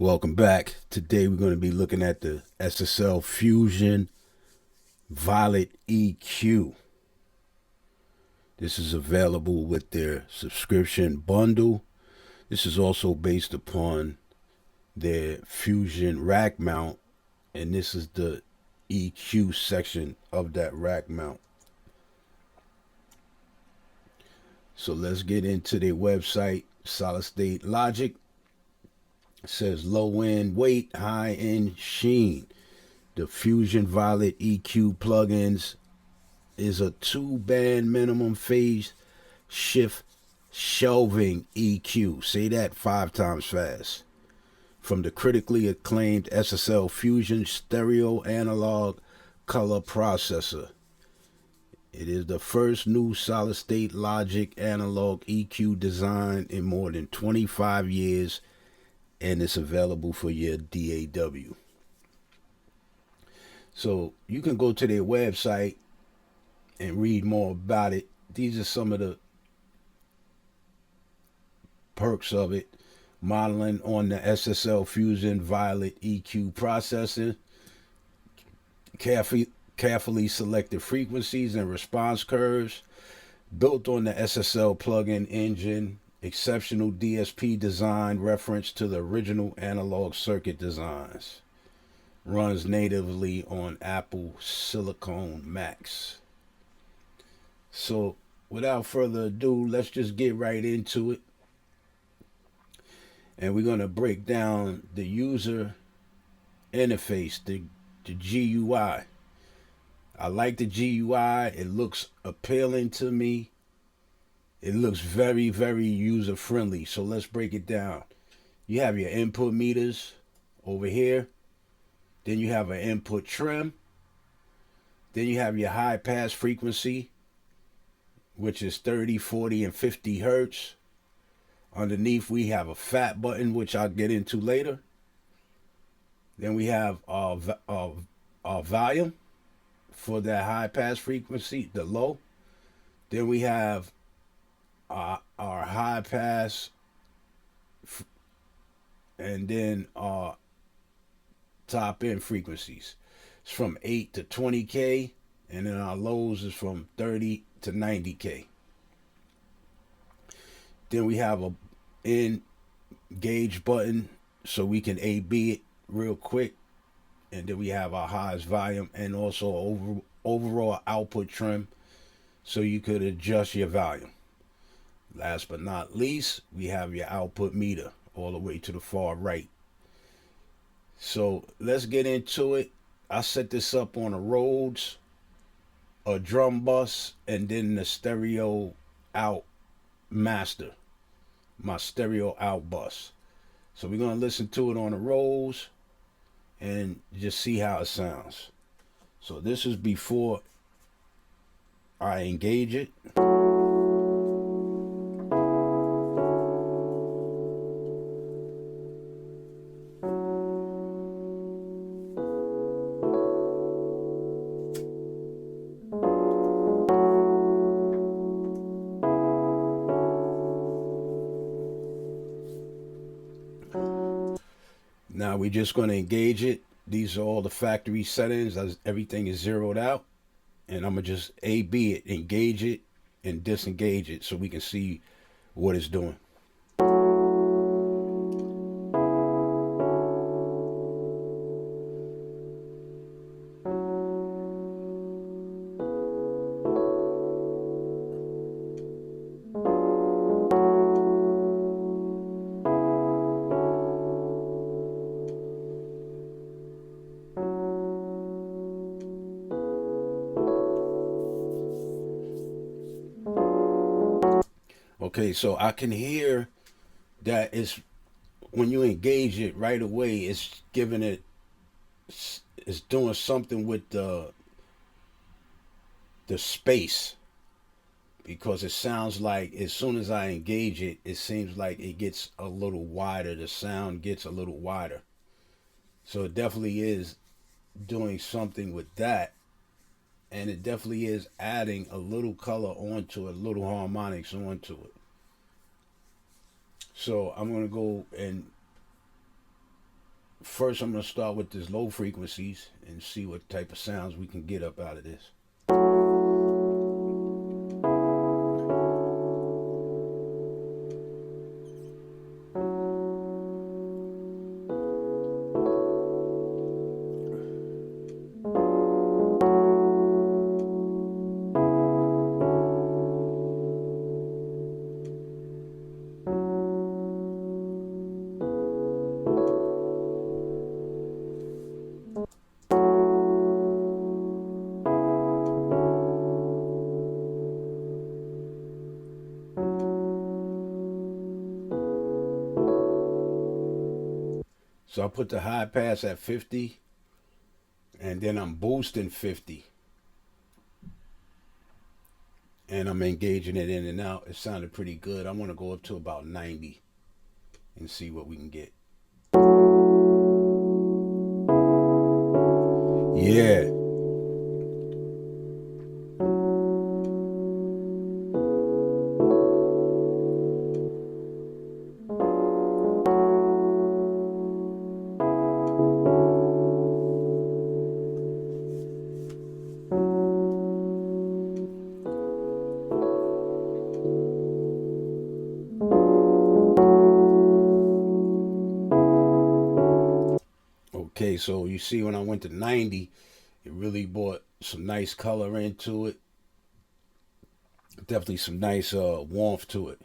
Welcome back. Today we're going to be looking at the SSL Fusion Violet EQ. This is available with their subscription bundle. This is also based upon their Fusion rack mount, and this is the EQ section of that rack mount. So let's get into their website. Solid state logic. It says low end weight, high end sheen. The Fusion Violet EQ plugins is a 2-band minimum phase shift shelving EQ. Say that 5 times fast. From the critically acclaimed SSL Fusion stereo analog color processor. It is the first new solid state logic analog EQ design in more than 25 years, and it's available for your DAW. So you can go to their website and read more about it. These are some of the perks of it. Modeling on the SSL Fusion Violet EQ processor. Carefully selected frequencies and response curves. Built on the SSL plugin engine. Exceptional DSP design reference to the original analog circuit designs. Runs natively on Apple Silicon Macs. So without further ado, let's just get right into it. And we're going to break down the user interface, the GUI. I like the GUI. It looks appealing to me. It looks very, very user friendly. So let's break it down. You have your input meters over here. Then you have an input trim. Then you have your high pass frequency, which is 30, 40, and 50 hertz. Underneath we have a fat button, which I'll get into later. Then we have our volume for that high pass frequency, the low. Then we have our high pass, and then our top end frequencies. It's from 8 to 20K, and then our lows is from 30 to 90K. Then we have a engage button so we can A/B it real quick. And then we have our highest volume and also overall output trim so you could adjust your volume. Last but not least, we have your output meter all the way to the far right. So let's get into it. I set this up on a Rhodes, a drum bus, and then the stereo out master, my stereo out bus. So we're going to listen to it on the Rhodes and just see how it sounds. So this is before I engage it. Now we're just going to engage it. These are all the factory settings. Everything is zeroed out. And I'm going to just A/B it, engage it, and disengage it so we can see what it's doing. Okay, so I can hear that it's when you engage it right away, it's giving it, it's doing something with the space, because it sounds like as soon as I engage it, it seems like it gets a little wider. The sound gets a little wider. So it definitely is doing something with that. And it definitely is adding a little color onto it, a little harmonics onto it. So I'm going to go and first I'm going to start with this low frequencies and see what type of sounds we can get up out of this. So I put the high pass at 50, and then I'm boosting 50, and I'm engaging it in and out. It sounded pretty good. I want to go up to about 90 and see what we can get. Yeah. Okay, so you see when I went to 90, it really brought some nice color into it. Definitely some nice warmth to it.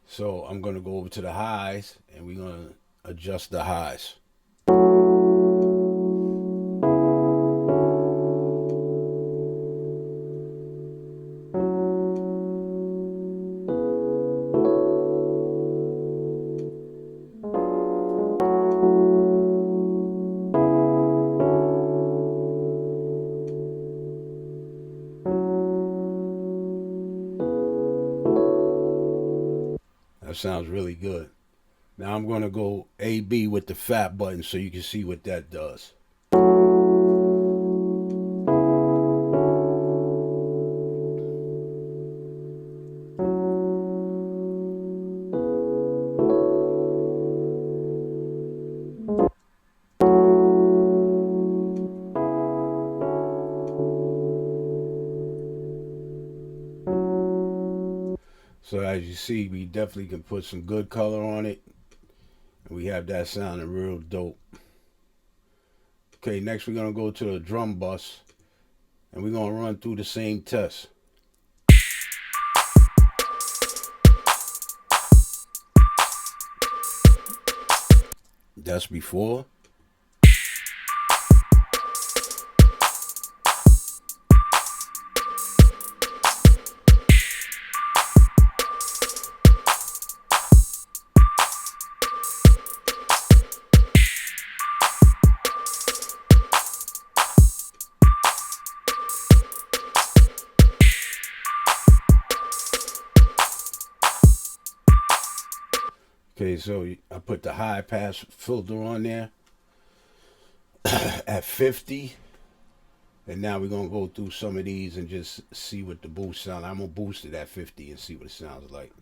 So I'm going to go over to the highs, and we're going to adjust the highs. That sounds really good. Now I'm going to go AB with the fat button so you can see what that does. So as you see, we definitely can put some good color on it. And we have that sounding real dope. Okay, next we're going to go to the drum bus, and we're going to run through the same test. That's before. Okay, so I put the high pass filter on there at 50. And now we're going to go through some of these and just see what the boost sounds like. I'm going to boost it at 50 and see what it sounds like.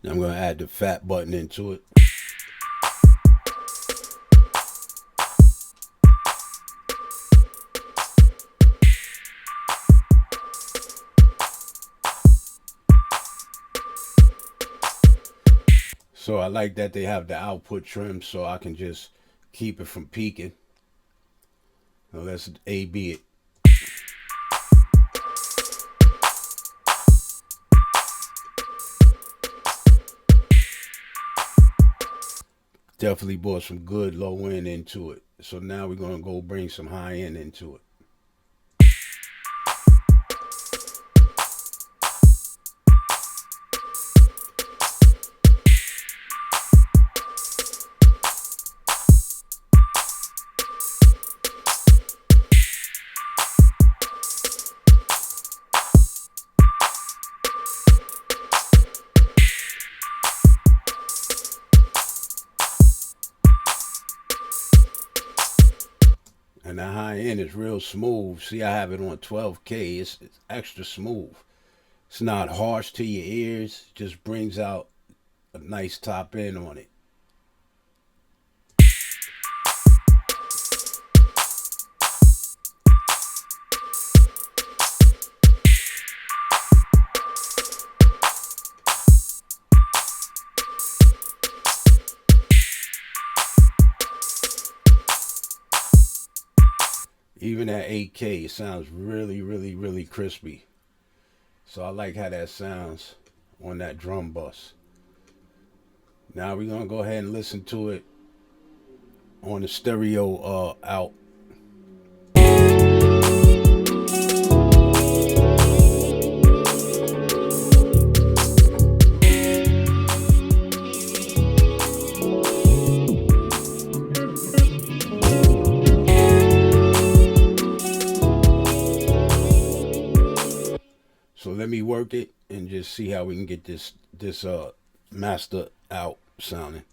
Now I'm going to add the fat button into it. So I like that they have the output trim so I can just keep it from peaking. Now let's A-B it. Definitely brought some good low end into it. So now we're gonna go bring some high end into it. And the high end is real smooth. See, I have it on 12K. It's extra smooth. It's not harsh to your ears. Just brings out a nice top end on it. Even at 8K, it sounds really, really, really crispy. So I like how that sounds on that drum bus. Now we're gonna go ahead and listen to it on the stereo out. So let me work it and just see how we can get this master out sounding.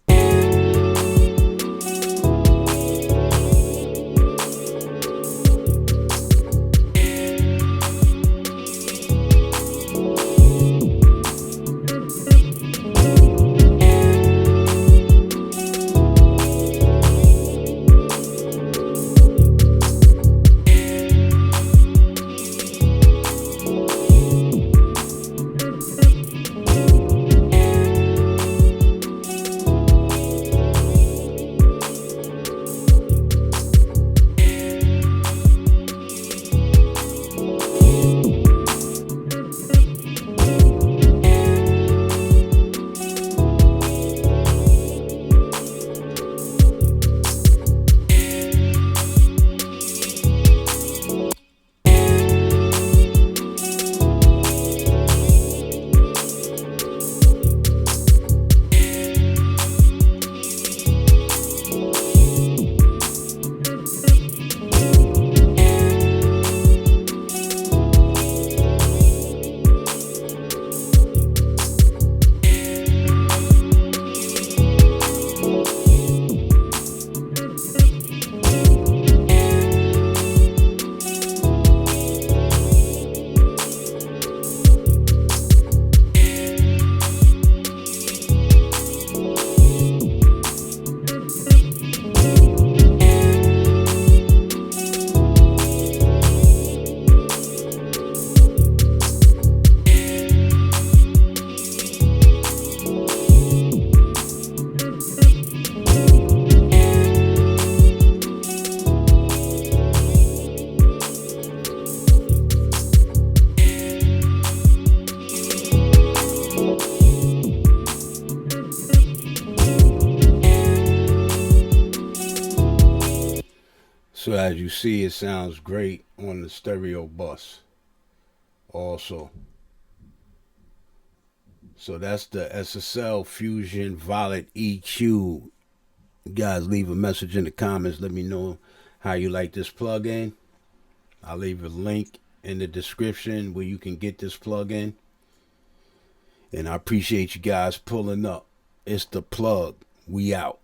So as you see, it sounds great on the stereo bus also. So that's the SSL Fusion Violet EQ. You guys leave a message in the comments. Let me know how you like this plugin. I'll leave a link in the description where you can get this plugin. And I appreciate you guys pulling up. It's the plug. We out.